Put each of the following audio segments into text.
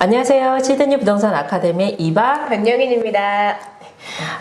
안녕하세요. 시드니 부동산 아카데미 이박 변영인입니다.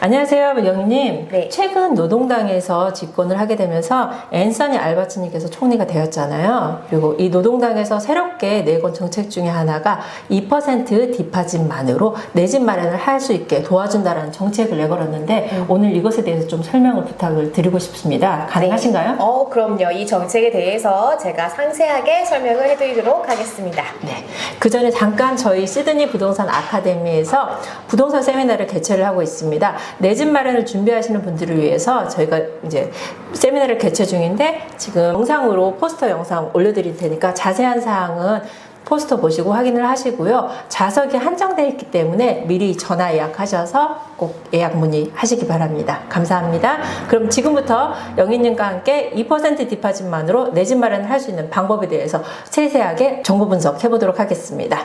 안녕하세요, 영희님. 네. 최근 노동당에서 집권을 하게 되면서 앤서니 알바치님께서 총리가 되었잖아요. 그리고 이 노동당에서 새롭게 내건 정책 중에 하나가 2% 디파짓만으로 내 집 마련을 할 수 있게 도와준다라는 정책을 내걸었는데 오늘 이것에 대해서 좀 설명을 부탁을 드리고 싶습니다. 가능하신가요? 네. 그럼요. 이 정책에 대해서 제가 상세하게 설명을 해드리도록 하겠습니다. 네. 그 전에 잠깐 저희 시드니 부동산 아카데미에서 부동산 세미나를 개최를 하고 있습니다. 내 집 마련을 준비하시는 분들을 위해서 저희가 이제 세미나를 개최 중인데 지금 영상으로 포스터 영상 올려드릴 테니까 자세한 사항은 포스터 보시고 확인을 하시고요. 좌석이 한정되어 있기 때문에 미리 전화 예약하셔서 꼭 예약 문의하시기 바랍니다. 감사합니다. 그럼 지금부터 영희님과 함께 2% 디파짓만으로 내 집 마련을 할 수 있는 방법에 대해서 세세하게 정보 분석해 보도록 하겠습니다.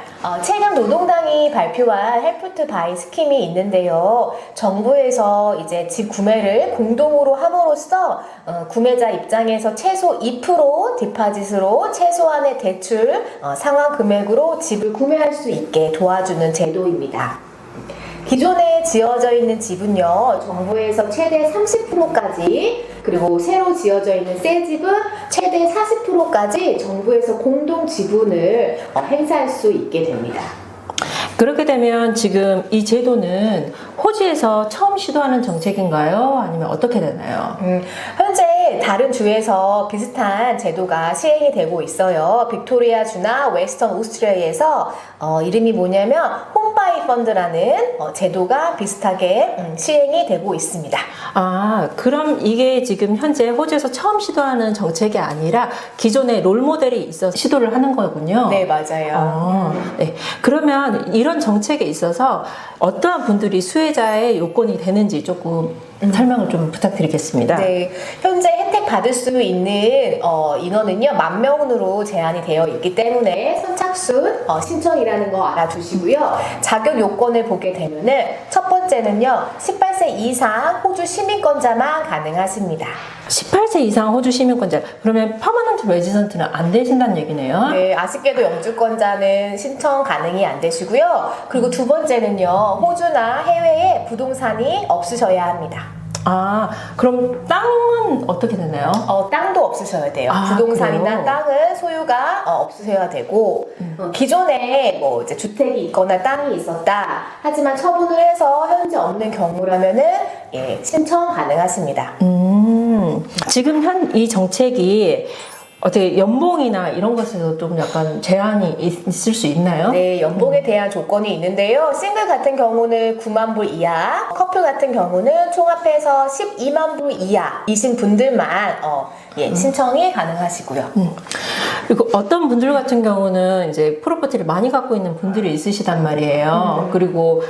최근 노동당이 발표한 헬프 투 바이 스킴이 있는데요. 정부에서 이제 집 구매를 공동으로 함으로써 구매자 입장에서 최소 2% 디파짓으로 최소한의 대출 상환 금액으로 집을 구매할 수 있게 도와주는 제도입니다. 기존에 지어져 있는 집은요, 정부에서 최대 30%까지, 그리고 새로 지어져 있는 새 집은 최대 40%까지 정부에서 공동 지분을 행사할 수 있게 됩니다. 그렇게 되면 지금 이 제도는 호주에서 처음 시도하는 정책인가요? 아니면 어떻게 되나요? 현재 다른 주에서 비슷한 제도가 시행이 되고 있어요. 빅토리아주나 웨스턴 오스트레일리아에서 이름이 뭐냐면 홈바이 펀드라는 제도가 비슷하게 시행이 되고 있습니다. 그럼 이게 지금 현재 호주에서 처음 시도하는 정책이 아니라 기존의 롤모델이 있어서 시도를 하는 거군요. 네, 맞아요. 네. 그러면 이런 정책에 있어서 어떠한 분들이 수혜자의 요건이 되는지 조금 설명을 좀 부탁드리겠습니다. 네, 현재 혜택 받을 수 있는 인원은요 10,000명으로 제한이 되어 있기 때문에 선착순 신청이라는 거 알아두시고요. 자격 요건을 보게 되면은 첫 번째는요 18세 이상 호주 시민권자만 가능하십니다. 18세 이상 호주 시민권자, 그러면 퍼머넌트 레지던트는 안 되신다는 얘기네요. 네, 아쉽게도 영주권자는 신청 가능이 안 되시고요. 그리고 두 번째는요 호주나 해외에 부동산이 없으셔야 합니다. 그럼 땅은 어떻게 되나요? 땅도 없으셔야 돼요. 그래요? 부동산이나 땅은 소유가 없으셔야 되고, 기존에 뭐 이제 주택이 있거나 땅이 있었다. 하지만 처분을 해서 현재 없는 경우라면은 신청 가능하십니다. 지금 이 정책이 어떻게 연봉이나 이런 것에서 좀 약간 제한이 있을 수 있나요? 네, 연봉에 대한 조건이 있는데요. 싱글 같은 경우는 9만 불 이하, 커플 같은 경우는 총합해서 12만 불 이하이신 분들만 신청이 가능하시고요. 그리고 어떤 분들 같은 경우는 이제 프로퍼티를 많이 갖고 있는 분들이 있으시단 말이에요. 그리고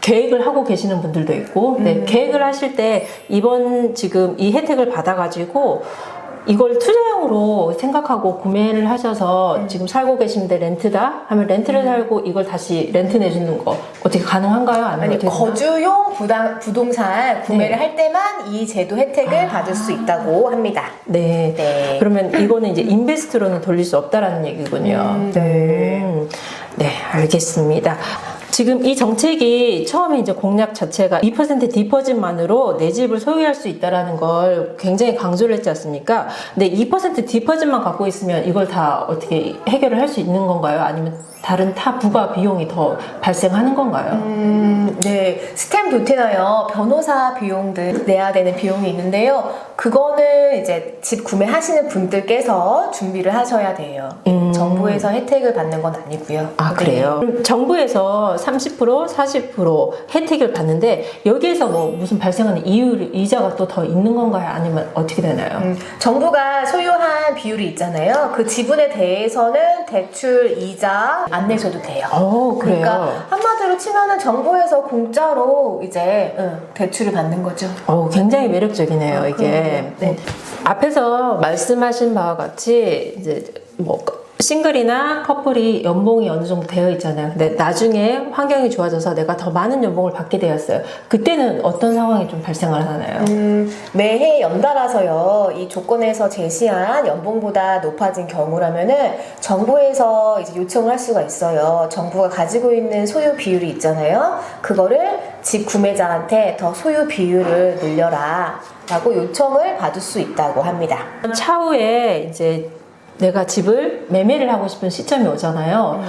계획을 하고 계시는 분들도 있고, 네, 계획을 하실 때 이번 지금 이 혜택을 받아가지고 이걸 투자용으로 생각하고 구매를 하셔서 지금 살고 계신데 렌트다 하면 렌트를 살고 이걸 다시 렌트 내주는 거 어떻게 가능한가요? 아니, 거주용 부동산 구매를 할 때만 이 제도 혜택을 받을 수 있다고 합니다. 네. 그러면 이거는 이제 인베스트로는 돌릴 수 없다라는 얘기군요. 네, 알겠습니다. 지금 이 정책이 처음에 이제 공약 자체가 2% 디퍼짓만으로 내 집을 소유할 수 있다라는 걸 굉장히 강조를 했지 않습니까? 근데 2% 디퍼짓만 갖고 있으면 이걸 다 어떻게 해결을 할 수 있는 건가요? 아니면 다른 타 부가 비용이 더 발생하는 건가요? 네, 스탬 듀티나요, 변호사 비용들 내야 되는 비용이 있는데요. 그거는 이제 집 구매하시는 분들께서 준비를 하셔야 돼요. 정부에서 혜택을 받는 건 아니고요. 그래요? 그럼 정부에서 30%, 40% 혜택을 받는데 여기에서 뭐 무슨 발생하는 이자가 또 더 있는 건가요? 아니면 어떻게 되나요? 정부가 소유한 비율이 있잖아요. 그 지분에 대해서는 대출 이자 안 내셔도 돼요. 그래요? 그러니까 한마디로 치면은 정부에서 공짜로 이제 대출을 받는 거죠. 굉장히 매력적이네요, 이게. 네. 앞에서 말씀하신 바와 같이 이제 뭐 싱글이나 커플이 연봉이 어느 정도 되어 있잖아요. 근데 나중에 환경이 좋아져서 내가 더 많은 연봉을 받게 되었어요. 그때는 어떤 상황이 좀 발생을 하나요? 매해 연달아서요, 이 조건에서 제시한 연봉보다 높아진 경우라면은 정부에서 이제 요청을 할 수가 있어요. 정부가 가지고 있는 소유 비율이 있잖아요. 그거를 집 구매자한테 더 소유 비율을 늘려라 라고 요청을 받을 수 있다고 합니다. 차후에 이제 내가 집을 매매를 하고 싶은 시점이 오잖아요.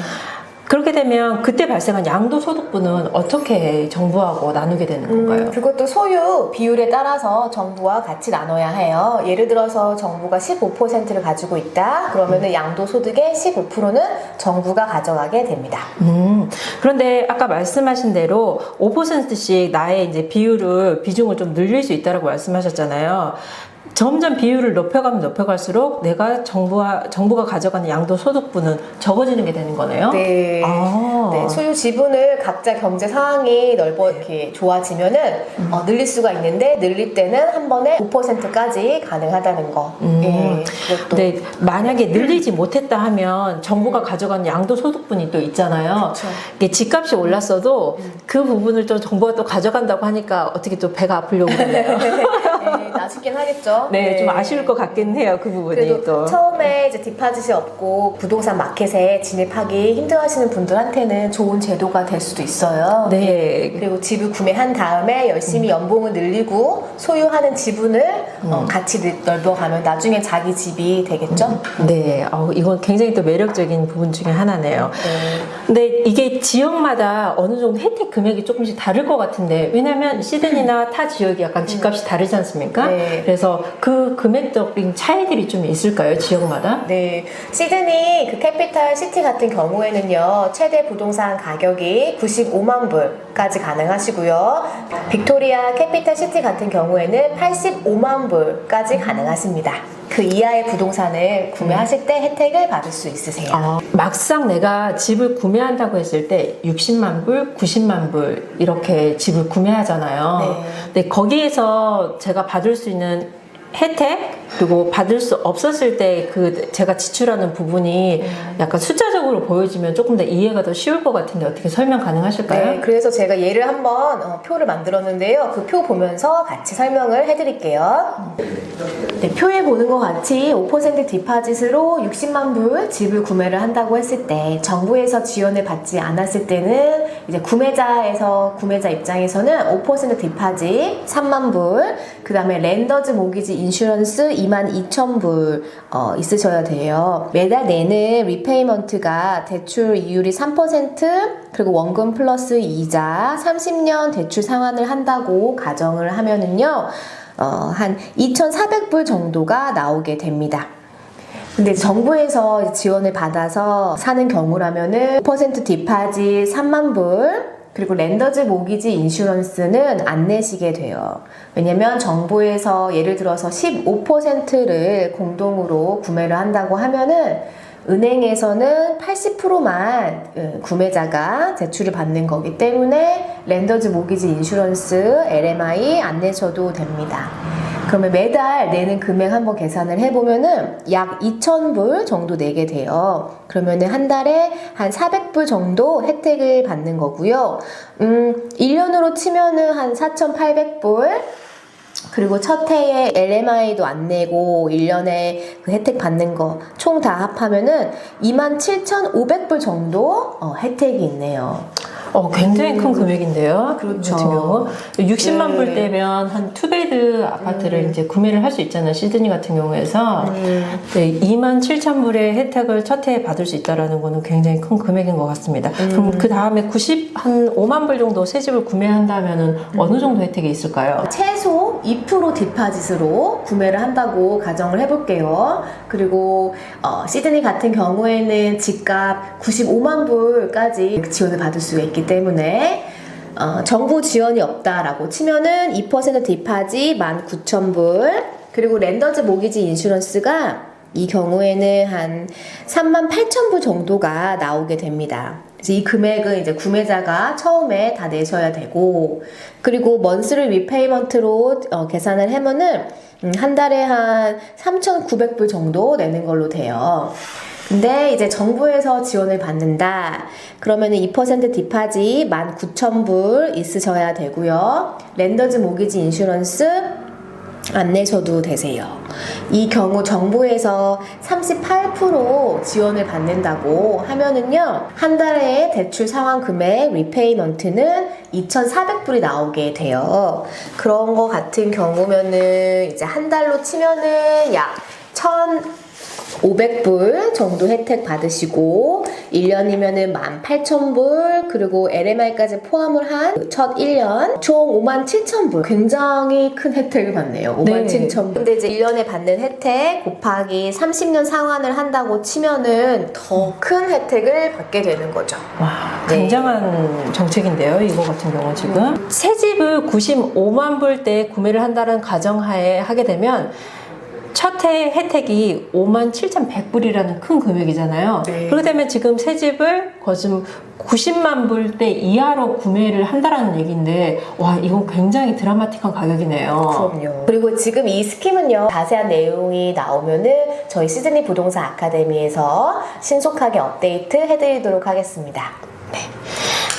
그렇게 되면 그때 발생한 양도소득분은 어떻게 정부하고 나누게 되는 건가요? 그것도 소유 비율에 따라서 정부와 같이 나눠야 해요. 예를 들어서 정부가 15%를 가지고 있다. 그러면은 양도소득의 15%는 정부가 가져가게 됩니다. 그런데 아까 말씀하신 대로 5%씩 나의 이제 비중을 좀 늘릴 수 있다라고 말씀하셨잖아요. 점점 비율을 높여갈수록 내가 정부가 가져가는 양도소득분은 적어지는 게 되는 거네요. 네. 네, 소유 지분을 각자 경제 상황이 이렇게 좋아지면은 늘릴 수가 있는데 늘릴 때는 한 번에 5%까지 가능하다는 거. 예, 그것도. 근데 만약에 늘리지 못했다 하면 정부가 가져가는 양도소득분이 또 있잖아요. 그쵸. 이게 집값이 올랐어도 그 부분을 또 정부가 또 가져간다고 하니까 어떻게 또 배가 아프려고 그러네요. 네, 아쉽긴 하겠죠. 네, 좀 아쉬울 것 같긴 해요. 그 부분이 그래도 또. 처음에 이제 디파짓이 없고 부동산 마켓에 진입하기 힘들어하시는 분들한테는 좋은 제도가 될 수도 있어요. 네. 그리고 집을 구매한 다음에 열심히 연봉을 늘리고 소유하는 지분을 같이 넓혀가면 나중에 자기 집이 되겠죠. 네, 이건 굉장히 또 매력적인 부분 중에 하나네요. 네. 근데 이게 지역마다 어느 정도 혜택 금액이 조금씩 다를 것 같은데, 왜냐면 시드니나 타 지역이 약간 집값이 다르지 않습니까? 네. 그래서 그 금액적인 차이들이 좀 있을까요, 지역마다? 네, 시드니 그 캐피탈 시티 같은 경우에는요, 최대 부동산 가격이 95만 불까지 가능하시고요. 빅토리아 캐피탈 시티 같은 경우에는 85만 불까지 가능하십니다. 그 이하의 부동산을 구매하실 때 혜택을 받을 수 있으세요. 막상 내가 집을 구매한다고 했을 때 60만 불, 90만 불 이렇게 집을 구매하잖아요. 네. 근데 거기에서 제가 받을 수 있는 혜택 그리고 받을 수 없었을 때 그 제가 지출하는 부분이 약간 숫자적으로 보여지면 조금 더 이해가 더 쉬울 것 같은데 어떻게 설명 가능하실까요? 네, 그래서 제가 예를 한번 표를 만들었는데요. 그 표 보면서 같이 설명을 해드릴게요. 네, 표에 보는 것 같이 5% 디파짓으로 60만 불 집을 구매를 한다고 했을 때 정부에서 지원을 받지 않았을 때는 이제 구매자 입장에서는 5% 디파짓 3만 불, 그 다음에 랜더즈 모기지 인슈런스 22,000불 있으셔야 돼요. 매달 내는 리페이먼트가 대출 이율이 3% 그리고 원금 플러스 이자 30년 대출 상환을 한다고 가정을 하면은요, 한 2,400불 정도가 나오게 됩니다. 근데 정부에서 지원을 받아서 사는 경우라면은 5% 디파짓 3만 불, 그리고 랜더즈 모기지 인슈런스는 안 내시게 돼요. 왜냐면 정부에서 예를 들어서 15%를 공동으로 구매를 한다고 하면은 은행에서는 80%만 구매자가 대출을 받는 거기 때문에 랜더즈 모기지 인슈런스 LMI 안 내셔도 됩니다. 그러면 매달 내는 금액 한번 계산을 해보면은 약 2,000불 정도 내게 돼요. 그러면은 한 달에 한 400불 정도 혜택을 받는 거고요. 1년으로 치면은 한 4,800불. 그리고 첫 해에 LMI도 안 내고 1년에 그 혜택 받는 거 총 다 합하면은 27,500불 정도 혜택이 있네요. 굉장히 큰 금액인데요. 그렇죠. 같은 경우 60만 불 네. 대면 한 투베드 아파트를 이제 구매를 할 수 있잖아요. 시드니 같은 경우에서 네, 27,000불의 혜택을 첫 해에 받을 수 있다라는 거는 굉장히 큰 금액인 것 같습니다. 그럼 그 다음에 한 5만 불 정도 새 집을 구매한다면은 어느 정도 혜택이 있을까요? 최소 2% 디파짓으로 구매를 한다고 가정을 해볼게요. 그리고 시드니 같은 경우에는 집값 95만 불까지 지원을 받을 수가 있기 때문에 정부 지원이 없다라고 치면은 2% 디파짓 19,000불, 그리고 랜더즈 모기지 인슈런스가 이 경우에는 한 38,000불 정도가 나오게 됩니다. 그래서 이 금액은 이제 구매자가 처음에 다 내셔야 되고, 그리고 먼스리 리페이먼트로 계산을 하면은 한 달에 한 3,900불 정도 내는 걸로 돼요. 근데 이제 정부에서 지원을 받는다. 그러면은 2% 디파짓 19,000불 있으셔야 되고요. 랜더즈 모기지 인슈런스 안 내셔도 되세요. 이 경우 정부에서 38% 지원을 받는다고 하면은요, 한 달에 대출 상환 금액 리페이먼트는 2,400불이 나오게 돼요. 그런 거 같은 경우면은 이제 한 달로 치면은 약 1,500불 정도 혜택 받으시고 1년이면은 18,000불 그리고 LMI까지 포함을 한 첫 1년 총 57,000불 굉장히 큰 혜택을 받네요. 57,000불. 근데 이제 1년에 받는 혜택 곱하기 30년 상환을 한다고 치면은 더 큰 혜택을 받게 되는 거죠. 와, 굉장한 정책인데요. 이거 같은 경우 지금 새 집을 95만 불대 구매를 한다는 가정하에 하게 되면 첫 해 혜택이 57,100불이라는 큰 금액이잖아요. 네. 그렇게 되면 지금 새 집을 거진 90만 불대 이하로 구매를 한다라는 얘기인데, 와, 이건 굉장히 드라마틱한 가격이네요. 그럼요. 그리고 지금 이 스킴은요, 자세한 내용이 나오면은 저희 시드니 부동산 아카데미에서 신속하게 업데이트 해드리도록 하겠습니다.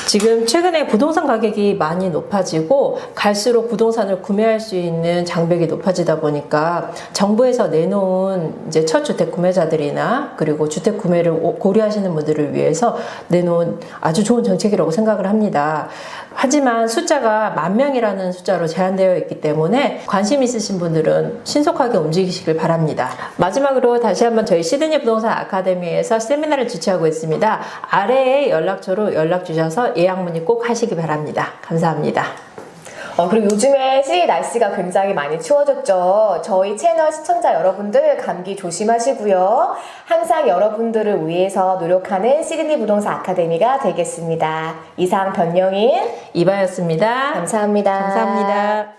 지금 최근에 부동산 가격이 많이 높아지고 갈수록 부동산을 구매할 수 있는 장벽이 높아지다 보니까 정부에서 내놓은 이제 첫 주택 구매자들이나 그리고 주택 구매를 고려하시는 분들을 위해서 내놓은 아주 좋은 정책이라고 생각을 합니다. 하지만 숫자가 10,000명이라는 숫자로 제한되어 있기 때문에 관심 있으신 분들은 신속하게 움직이시길 바랍니다. 마지막으로 다시 한번 저희 시드니 부동산 아카데미에서 세미나를 주최하고 있습니다. 아래에 연락처로 연락 주셔서 예약 문의 꼭 하시기 바랍니다. 감사합니다. 그리고 요즘에 시드니 날씨가 굉장히 많이 추워졌죠. 저희 채널 시청자 여러분들 감기 조심하시고요. 항상 여러분들을 위해서 노력하는 시드니 부동산 아카데미가 되겠습니다. 이상 변영인 이바였습니다. 감사합니다. 감사합니다.